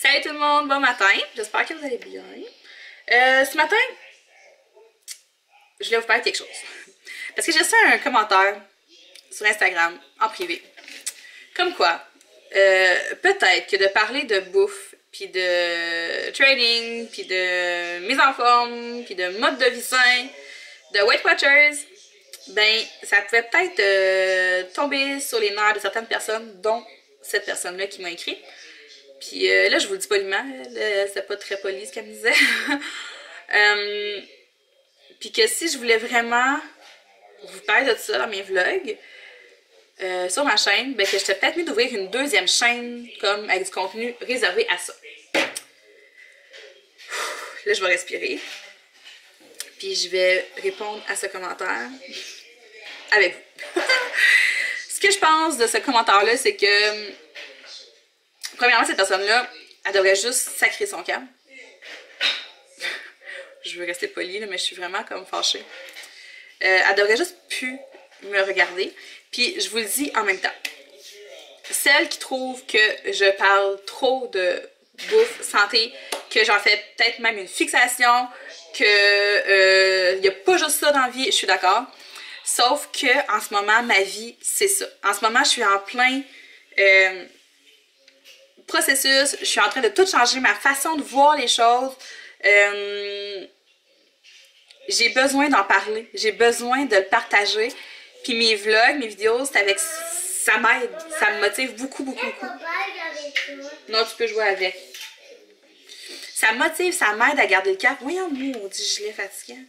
Salut tout le monde, bon matin, j'espère que vous allez bien. Ce matin, je voulais vous parler de quelque chose. Parce que j'ai reçu un commentaire sur Instagram, en privé. Comme quoi, peut-être que de parler de bouffe, puis de training, puis de mise en forme, puis de mode de vie sain, de Weight Watchers, ben, ça pouvait peut-être tomber sur les nerfs de certaines personnes, dont cette personne-là qui m'a écrit. Puis là, je vous le dis poliment, c'est pas très poli ce qu'elle me disait. Puis que si je voulais vraiment vous parler de ça dans mes vlogs, sur ma chaîne, ben que j'étais peut-être mieux d'ouvrir une deuxième chaîne comme avec du contenu réservé à ça. Là, je vais respirer. Puis je vais répondre à ce commentaire avec vous. Ce que je pense de ce commentaire-là, c'est que premièrement, cette personne-là, elle devrait juste sacrer son camp. Je veux rester polie, là, mais je suis vraiment comme fâchée. Elle devrait juste plus me regarder. Puis je vous le dis en même temps. Celle qui trouve que je parle trop de bouffe, santé, que j'en fais peut-être même une fixation, que il n'y a pas juste ça dans la vie, je suis d'accord. Sauf que en ce moment, ma vie, c'est ça. En ce moment, je suis en plein processus, je suis en train de tout changer, ma façon de voir les choses. J'ai besoin d'en parler, j'ai besoin de le partager. Puis mes vlogs, mes vidéos, c'est avec... ça m'aide, ça me motive beaucoup, beaucoup, beaucoup. Non, tu peux jouer avec. Ça me motive, ça m'aide à garder le cap. Voyons, maudit gilet fatigant.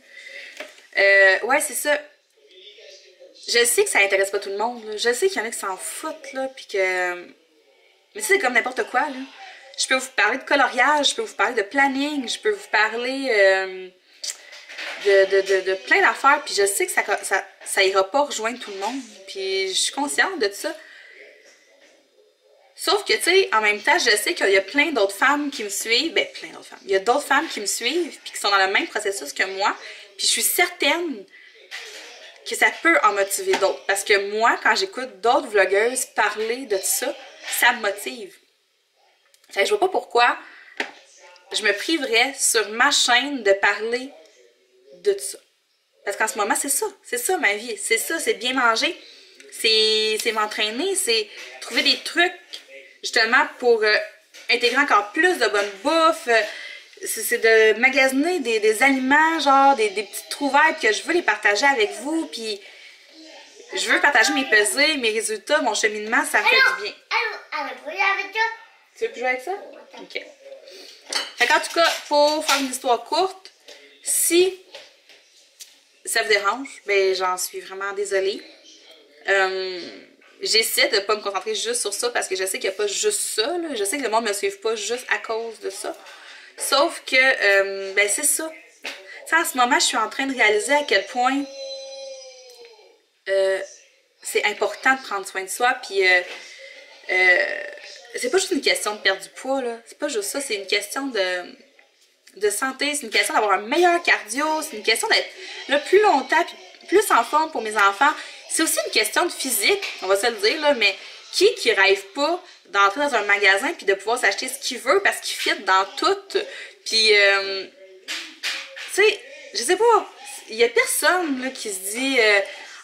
Ouais, c'est ça. Je sais que ça intéresse pas tout le monde, là. Je sais qu'il y en a qui s'en foutent, là, puis que... Mais tu sais, c'est comme n'importe quoi, là. Je peux vous parler de coloriage, je peux vous parler de planning, je peux vous parler de plein d'affaires, puis je sais que ça ira pas rejoindre tout le monde, puis je suis consciente de tout ça. Sauf que, tu sais, en même temps, je sais qu'il y a plein d'autres femmes qui me suivent, ben, plein d'autres femmes. Il y a d'autres femmes qui me suivent, puis qui sont dans le même processus que moi, puis je suis certaine que ça peut en motiver d'autres. Parce que moi, quand j'écoute d'autres vlogueuses parler de tout ça, ça me motive. Fait que je vois pas pourquoi je me priverais sur ma chaîne de parler de tout ça. Parce qu'en ce moment, c'est ça ma vie. C'est ça, c'est bien manger, c'est m'entraîner, c'est trouver des trucs justement pour intégrer encore plus de bonne bouffe. C'est de magasiner des aliments, genre des petites trouvailles, puis que je veux les partager avec vous, puis je veux partager mes pesées, mes résultats, mon cheminement, ça me fait du bien. Tu veux plus jouer avec ça? Ok. Fait qu'en tout cas, pour faire une histoire courte, si ça vous dérange, ben j'en suis vraiment désolée. J'essaie de ne pas me concentrer juste sur ça parce que je sais qu'il n'y a pas juste ça, là. Je sais que le monde ne me suive pas juste à cause de ça. Sauf que, ben c'est ça. T'sais, en ce moment, je suis en train de réaliser à quel point c'est important de prendre soin de soi. Puis, c'est pas juste une question de perdre du poids, là. C'est pas juste ça, c'est une question de santé, c'est une question d'avoir un meilleur cardio, c'est une question d'être là plus longtemps, plus en forme pour mes enfants. C'est aussi une question de physique, on va se le dire, là, mais qui rêve pas d'entrer dans un magasin puis de pouvoir s'acheter ce qu'il veut parce qu'il fit dans tout. Puis, tu sais, je sais pas, il y a personne là, qui se dit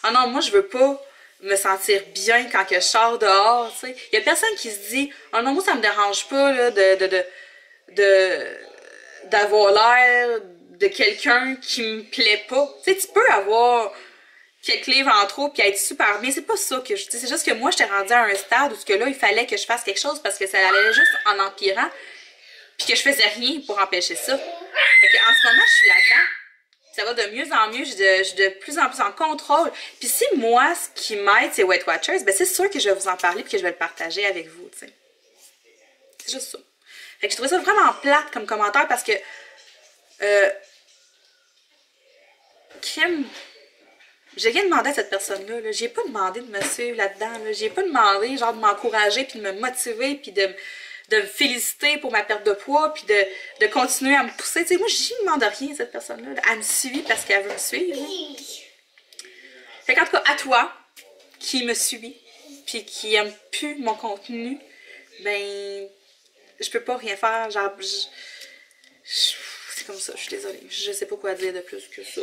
ah non, moi je veux pas me sentir bien quand que je sors dehors, tu sais. Il y a personne qui se dit ah non, moi ça me dérange pas là, d'avoir l'air de quelqu'un qui me plaît pas. Tu sais, tu peux avoir quelques livres en trop puis être super bien. C'est pas ça que je dis. C'est juste que moi, j'étais rendue à un stade où que là, il fallait que je fasse quelque chose parce que ça allait juste en empirant puis que je faisais rien pour empêcher ça. Fait que en ce moment, je suis là-dedans. Ça va de mieux en mieux. Je suis de plus en plus en contrôle. Puis si moi, ce qui m'aide, c'est Weight Watchers, ben c'est sûr que je vais vous en parler puis que je vais le partager avec vous, tu sais. C'est juste ça. Fait que je trouvais ça vraiment plate comme commentaire parce que crème, j'ai rien demandé à cette personne-là. Là. J'ai pas demandé de me suivre là-dedans. Là. J'ai pas demandé genre de m'encourager puis de me motiver puis de me féliciter pour ma perte de poids puis de continuer à me pousser. Tu sais, moi, j'y demande rien à cette personne-là. Là. Elle me suit parce qu'elle veut me suivre. Là. Fait qu'en tout cas, à toi qui me suit puis qui aime plus mon contenu, ben je peux pas rien faire, genre, c'est comme ça, je suis désolée. Je sais pas quoi dire de plus que ça.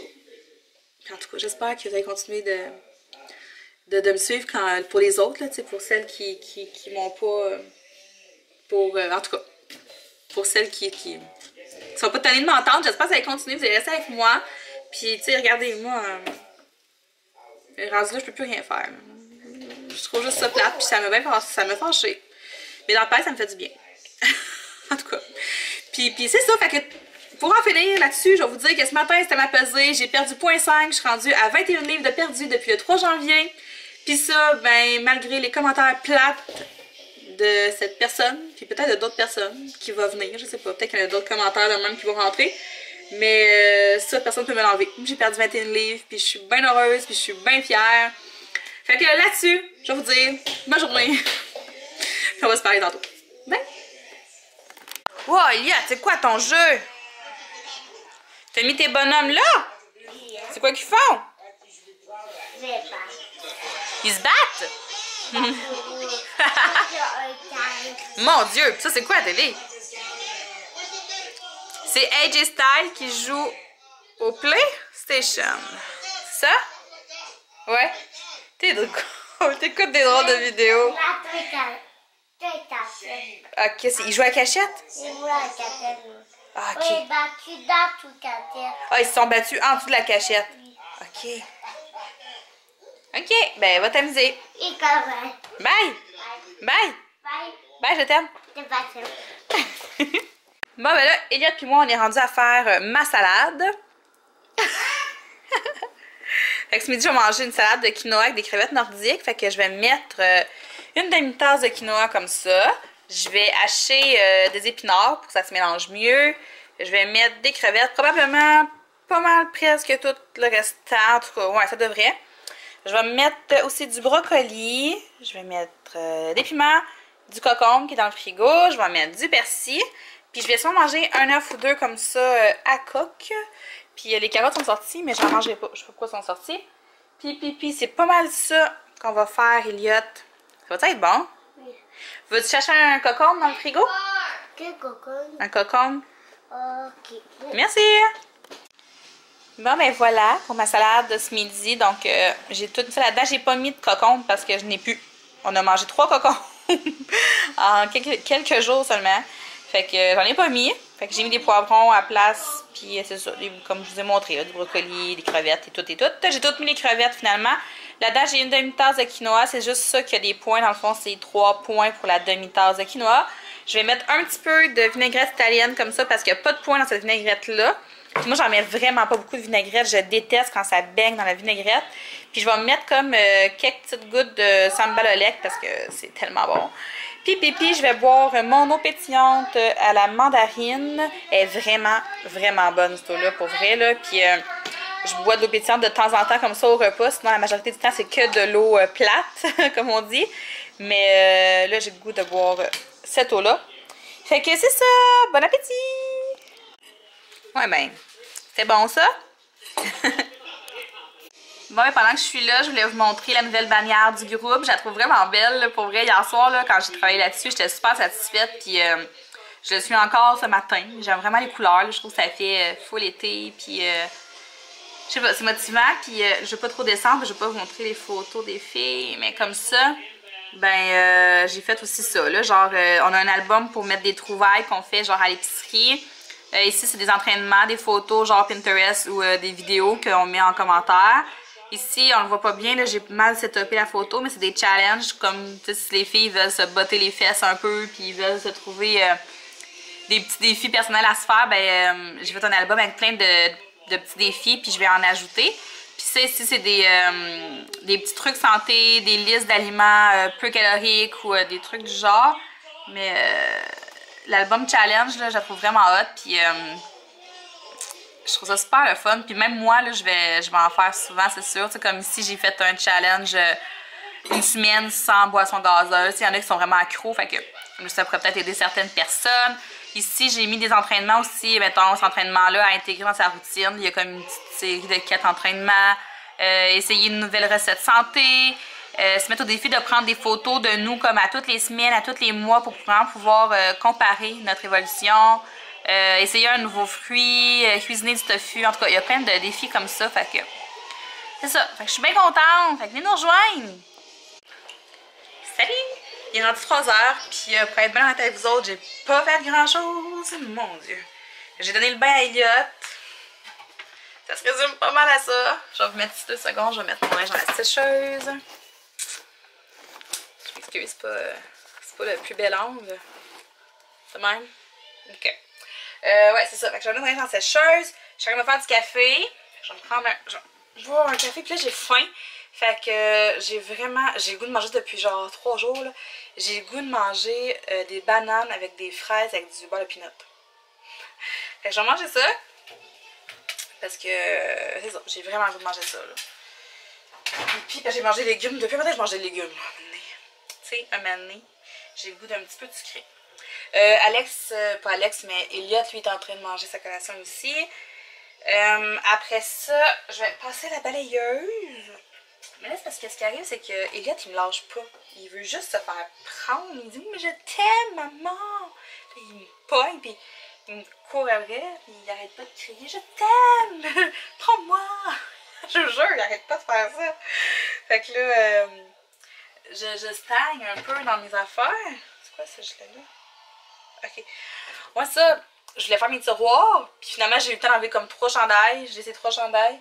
En tout cas, j'espère que vous allez continuer de me suivre pour les autres, là, pour celles qui m'ont pas... en tout cas, pour celles qui sont pas tannées de m'entendre, j'espère que vous allez continuer, vous allez rester avec moi. Puis, tu sais, regardez, moi, rendu là, je peux plus rien faire. Je trouve juste ça plate, puis ça m'a fâché. Mais dans le pays, ça me fait du bien. En tout cas. Puis c'est ça, fait que pour en finir là-dessus, je vais vous dire que ce matin, c'était ma pesée. J'ai perdu 0,5, je suis rendue à 21 livres de perdu depuis le 3 janvier. Puis ça, ben, malgré les commentaires plates de cette personne, puis peut-être de d'autres personnes qui vont venir, je sais pas, peut-être qu'il y en a d'autres commentaires de même qui vont rentrer. Mais ça, personne ne peut me l'enlever. J'ai perdu 21 livres, puis je suis bien heureuse, puis je suis bien fière. Fait que là-dessus, je vais vous dire bonne journée. Puis on va se parler tantôt. Bye! Wow, Elia, c'est quoi ton jeu? T'as mis tes bonhommes là? C'est quoi qu'ils font? Ils se battent? Mon Dieu, ça c'est quoi la télé? C'est AJ Styles qui joue au PlayStation. C'est ça? Ouais. T'écoutes des drôles de vidéos. Ok, il joue à cachette? Il joue à cachette. Ah, ok. Il est battu dans toute cachette. Ah, ils se sont battus en dessous de la cachette. Ok. Ok, ben va t'amuser. Il commence. Bye! Bye! Bye. Bye, je t'aime. C'est battu. Bon, ben là, Elliot puis moi, on est rendu à faire ma salade. Fait que ce midi, je vais manger une salade de quinoa avec des crevettes nordiques. Fait que je vais mettre une demi-tasse de quinoa comme ça. Je vais hacher des épinards pour que ça se mélange mieux. Je vais mettre des crevettes, probablement pas mal presque tout le restant. En tout cas, ouais, ça devrait. Je vais mettre aussi du brocoli. Je vais mettre des piments, du concombre qui est dans le frigo. Je vais mettre du persil. Puis je vais sûrement manger un œuf ou deux comme ça à coque. Puis les carottes sont sorties, mais j'en mangerai pas. Je sais pas pourquoi elles sont sorties. Puis c'est pas mal ça qu'on va faire, Elliot. Ça va être bon? Oui. Veux-tu chercher un cocombe dans le frigo? Quel cocon? Un cocombe? Ok. Merci! Bon, ben voilà pour ma salade de ce midi. Donc, j'ai tout fait là-dedans. J'ai pas mis de cocombe parce que je n'ai plus. On a mangé 3 cocombes en quelques jours seulement. Fait que j'en ai pas mis. Fait que j'ai mis des poivrons à la place. Puis c'est ça, comme je vous ai montré, là, du brocoli, des crevettes et tout et tout. J'ai tout mis les crevettes finalement. Là-dedans, j'ai une demi-tasse de quinoa. C'est juste ça qui a des points. Dans le fond, c'est 3 points pour la demi-tasse de quinoa. Je vais mettre un petit peu de vinaigrette italienne comme ça parce qu'il n'y a pas de points dans cette vinaigrette-là. Puis moi, j'en mets vraiment pas beaucoup de vinaigrette. Je déteste quand ça baigne dans la vinaigrette. Puis je vais me mettre comme quelques petites gouttes de sambal oleg parce que c'est tellement bon. Puis je vais boire mon eau pétillante à la mandarine. Elle est vraiment, vraiment bonne, cette eau-là, pour vrai, là. Puis je bois de l'eau pétillante de temps en temps comme ça au repas. Sinon, la majorité du temps, c'est que de l'eau plate, comme on dit. Mais là, j'ai le goût de boire cette eau-là. Fait que c'est ça! Bon appétit! Ouais, ben, c'est bon, ça? Bon, pendant que je suis là, je voulais vous montrer la nouvelle bannière du groupe. Je la trouve vraiment belle, là, pour vrai. Hier soir, là, quand j'ai travaillé là-dessus, j'étais super satisfaite. Puis je le suis encore ce matin. J'aime vraiment les couleurs. Là. Je trouve que ça fait full été. Puis je sais pas, c'est motivant. Puis je vais pas trop descendre. Je vais pas vous montrer les photos des filles. Mais comme ça, ben j'ai fait aussi ça. Là. Genre, on a un album pour mettre des trouvailles qu'on fait genre à l'épicerie. Ici, c'est des entraînements, des photos genre Pinterest ou des vidéos qu'on met en commentaire. Ici, on le voit pas bien, là, j'ai mal setupé la photo, mais c'est des challenges, comme si les filles veulent se botter les fesses un peu, puis ils veulent se trouver des petits défis personnels à se faire, ben j'ai fait un album avec plein de petits défis, puis je vais en ajouter. Puis ça, ici, c'est des petits trucs santé, des listes d'aliments peu caloriques ou des trucs du genre. Mais l'album challenge, là, je la trouve vraiment hot, puis... je trouve ça super le fun. Puis même moi, là, je vais en faire souvent, c'est sûr. T'sais, comme ici, j'ai fait un challenge une semaine sans boisson gazeuse. Il y en a qui sont vraiment accros, fait que ça pourrait peut-être aider certaines personnes. Ici, j'ai mis des entraînements aussi. Mettons, cet entraînement-là à intégrer dans sa routine. Il y a comme une petite série de 4 entraînements. Essayer une nouvelle recette santé. se mettre au défi de prendre des photos de nous comme à toutes les semaines, à tous les mois pour vraiment pouvoir comparer notre évolution, essayer un nouveau fruit, cuisiner du tofu. En tout cas, il y a plein de défis comme ça. Fait que c'est ça. Fait que je suis bien contente. Fait que venez nous rejoindre. Salut! Il est rendu 3 heures, puis pour être bien honnête avec vous autres, j'ai pas fait grand-chose. Mon Dieu. J'ai donné le bain à Elliot. Ça se résume pas mal à ça. Je vais vous mettre ici 2 secondes, je vais mettre mon linge dans la sécheuse. Je m'excuse, c'est pas le plus bel angle. C'est même? Ok. Ouais, c'est ça. Fait que je vais mettre mon linge dans la sécheuse. Je suis en train de me faire du café. Je vais me prendre je vais boire un café, puis là j'ai faim. Fait que j'ai le goût de manger depuis genre 3 jours. J'ai le goût de manger des bananes avec des fraises avec du beurre de pinot. Fait que je vais manger ça. Parce que c'est ça, j'ai vraiment le goût de manger ça. Puis j'ai mangé des légumes. Depuis maintenant, je mange des légumes. Tu sais, un moment donné, j'ai le goût d'un petit peu de sucré. Pas Alex, mais Elliot, lui, est en train de manger sa collation aussi. Après ça, je vais passer la balayeuse. Mais là, c'est parce que ce qui arrive, c'est que Elliot, il me lâche pas. Il veut juste se faire prendre. Il dit, mais je t'aime, maman. Puis il me pogne, puis il me court après, puis il arrête pas de crier, je t'aime. Prends-moi. Je vous jure, il arrête pas de faire ça. Fait que là, je stagne un peu dans mes affaires. C'est quoi ce gilet-là? Ok. Moi, ça, je voulais faire mes tiroirs, puis finalement, j'ai eu le temps d'enlever comme 3 chandails. J'ai laissé 3 chandails.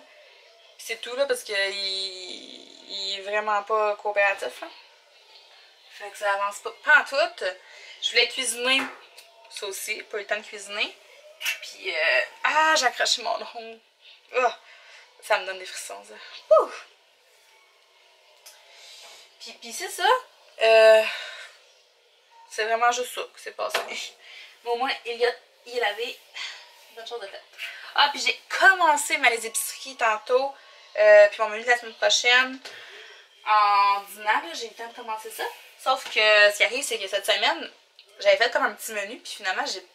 Puis c'est tout, là, parce qu'il il est vraiment pas coopératif, là. Fait que ça avance pas en tout. Je voulais cuisiner. Ça aussi, pas eu le temps de cuisiner. Puis, j'ai accroché mon ongle. Oh, ça me donne des frissons, ça. Ouh. Puis c'est ça. C'est vraiment juste ça que c'est passé. Mais au moins, il avait bonne chose de faite. Ah, puis j'ai commencé les épiceries tantôt. Puis on m'a mis la semaine prochaine. En dînant, j'ai eu le temps de commencer ça. Sauf que ce qui arrive, c'est que cette semaine, j'avais fait comme un petit menu. Puis finalement, j'ai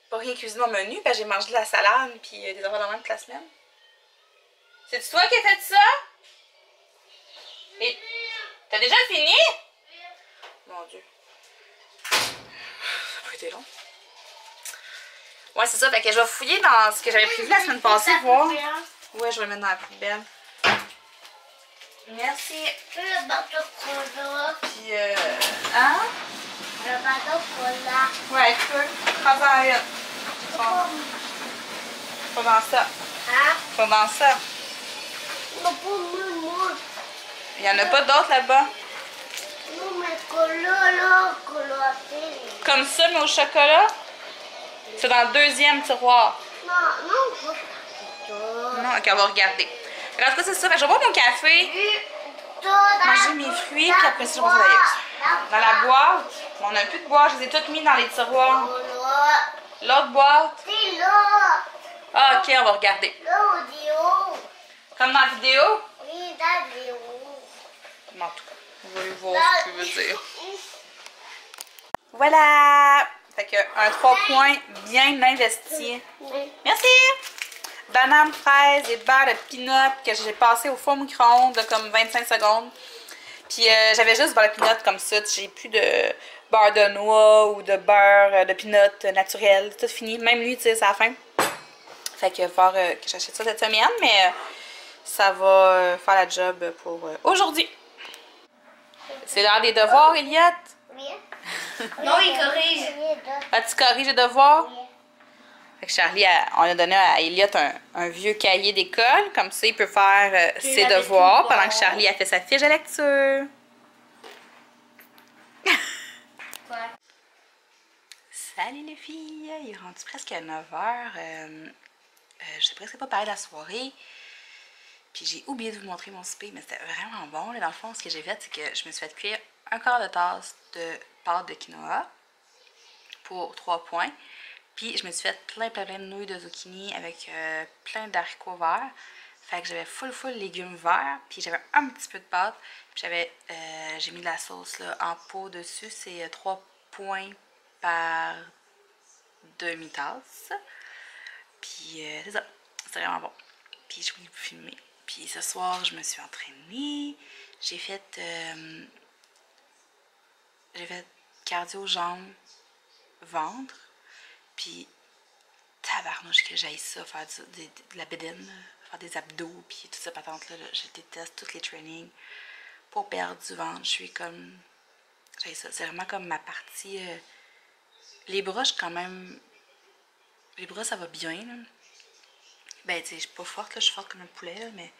pas rien cuisiné au menu. Puis j'ai mangé de la salade. Puis des affaires de même toute la semaine. C'est-tu toi qui as fait ça? Et t'as déjà fini? Mon Dieu. Ça n'a pas été long. Ouais, c'est ça. Fait que je vais fouiller dans ce que j'avais prévu la semaine passée, voir. Ouais, je vais le mettre dans la poubelle. Merci. Le bateau cola. Puis, hein? Le bateau cola. Ouais, tu peux. Travaille. Pas dans ça. Hein? Pas dans ça. Non, pour moi. Il y en a pas d'autres là-bas. Non, mais cola, là, cola. Comme ça, mais au chocolat? C'est dans le deuxième tiroir. Non. Non, ok, on va regarder. En tout cas, c'est ça. Fait que je vais boire mon café, manger mes fruits, puis après ça, je vais manger la dans la boîte. Bon, on a plus de boîte, je les ai toutes mis dans les tiroirs. L'autre boîte. C'est là. Ah, ok, on va regarder. L'audio. Comme dans la vidéo? Oui, dans la vidéo. En tout cas, vous allez voir ce que je veux dire. Voilà! Fait que un 3 points bien investi. Merci! Banane, fraise et beurre de pinot que j'ai passé au four micro-ondes de comme 25 secondes. Puis j'avais juste beurre de pinot comme ça. J'ai plus de beurre de noix ou de beurre de pinot naturel. Tout fini. Même lui, tu sais, c'est la fin. Fait que il va falloir que j'achète ça cette semaine, mais ça va faire la job pour aujourd'hui. C'est l'heure des devoirs, Elliot? Oui. Non, il corrige. As-tu corrigé les devoirs? Fait que Charlie, on a donné à Elliot un vieux cahier d'école. Comme ça, il peut faire ses devoirs pendant que Charlie a fait sa fiche de lecture. Quoi? Salut les filles! Il est rendu presque à 9h. Je sais presque pas parler de la soirée. Puis j'ai oublié de vous montrer mon souper, mais c'était vraiment bon. Là, dans le fond, ce que j'ai fait, c'est que je me suis fait cuire un quart de tasse de pâte de quinoa pour 3 points. Puis je me suis fait plein de nouilles de zucchini avec plein d'haricots verts. Fait que j'avais full légumes verts. Puis j'avais un petit peu de pâte. Puis j'ai mis de la sauce là, en pot dessus. C'est 3 points par demi-tasse. Puis c'est ça. C'est vraiment bon. Puis je voulais vous filmer. Puis ce soir, je me suis entraînée. J'ai fait cardio jambes, ventre, puis tabarnouche que j'aille ça, faire de la bédaine, faire des abdos, puis toute cette patente-là, je déteste tous les trainings pour perdre du ventre. Je suis comme, j'aille ça, c'est vraiment comme ma partie, les bras, je quand même, les bras ça va bien, là. Ben, tu sais, je suis pas forte, là, je suis forte comme un poulet, là, mais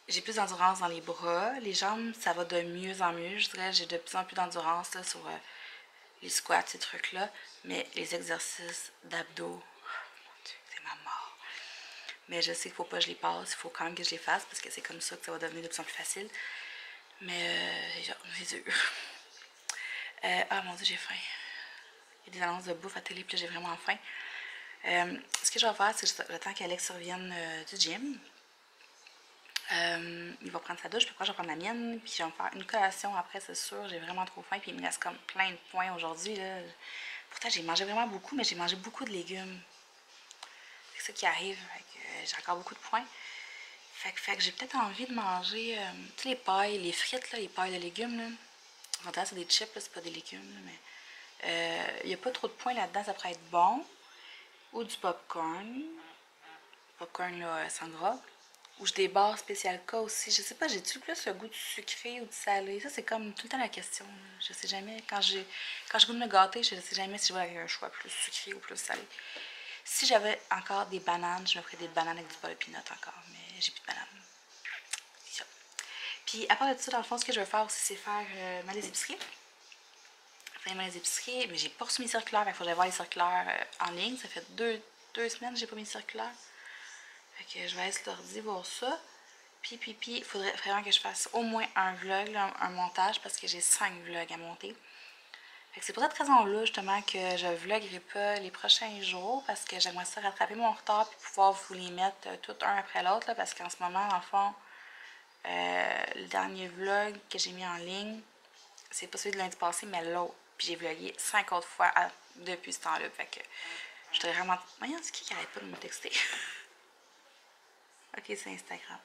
j'ai plus d'endurance dans les bras. Les jambes, ça va de mieux en mieux. Je dirais j'ai de plus en plus d'endurance là, sur les squats, ces trucs-là. Mais les exercices d'abdos, oh, mon Dieu, c'est ma mort. Mais je sais qu'il faut pas que je les passe. Il faut quand même que je les fasse parce que c'est comme ça que ça va devenir de plus en plus facile. Mais c'est dur. Ah mon Dieu, j'ai faim. Il y a des annonces de bouffe à télé, puis là, j'ai vraiment faim. Ce que je vais faire, c'est que le temps qu'Alex revienne du gym, il va prendre sa douche, puis après je vais prendre la mienne, puis je vais me faire une collation après, c'est sûr. J'ai vraiment trop faim, puis il me reste comme plein de points aujourd'hui. Pourtant, j'ai mangé vraiment beaucoup, mais j'ai mangé beaucoup de légumes. C'est ça qui arrive, j'ai encore beaucoup de points. Fait que j'ai peut-être envie de manger tu sais, les pailles, les frites, là, les pailles de légumes. Là. En fait, c'est des chips, c'est pas des légumes, là, mais il n'y a pas trop de points là-dedans, ça pourrait être bon. Ou du popcorn. Popcorn là, sans gras. Ou j'ai des barres spéciales K aussi. Je sais pas, j'ai-tu plus le goût du sucré ou du salé? Ça, c'est comme tout le temps la question. Je sais jamais. Quand je goûte de me gâter, je sais jamais si je vais avoir un choix plus sucré ou plus salé. Si j'avais encore des bananes, je me ferais des bananes avec du beurre de pinot encore. Mais j'ai plus de bananes. C'est ça. Puis à part de ça, dans le fond, ce que je vais faire aussi, c'est faire les épiceries. Faire les épiceries. Mais j'ai pas reçu mes circulaires. Il faut que j'aille voir les circulaires en ligne. Ça fait deux semaines que j'ai pas mis de circulaires. Fait que je vais aller sur l'ordi voir ça. Puis, il faudrait vraiment que je fasse au moins un vlog, là, un montage, parce que j'ai 5 vlogs à monter. Fait que c'est pour cette raison-là, justement, que je vloguerai pas les prochains jours, parce que j'aimerais ça rattraper mon retard, puis pouvoir vous les mettre tout un après l'autre, parce qu'en ce moment, dans le fond, le dernier vlog que j'ai mis en ligne, c'est pas celui de lundi passé, mais l'autre. Puis j'ai vlogué 5 autres fois depuis ce temps-là. Fait que je voudrais vraiment... Voyons, c'est qui arrête pas de me texter? Ok, c'est Instagram.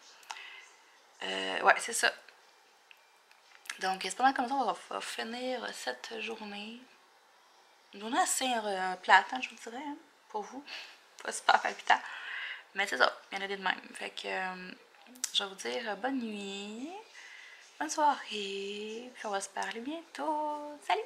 Ouais, c'est ça. Donc, c'est pas mal comme ça, on va finir cette journée. Une journée assez plate, hein, je vous dirais, hein, pour vous. Pas super palpitant. Mais c'est ça, il y en a des de même. Fait que je vais vous dire bonne nuit, bonne soirée, puis on va se parler bientôt. Salut!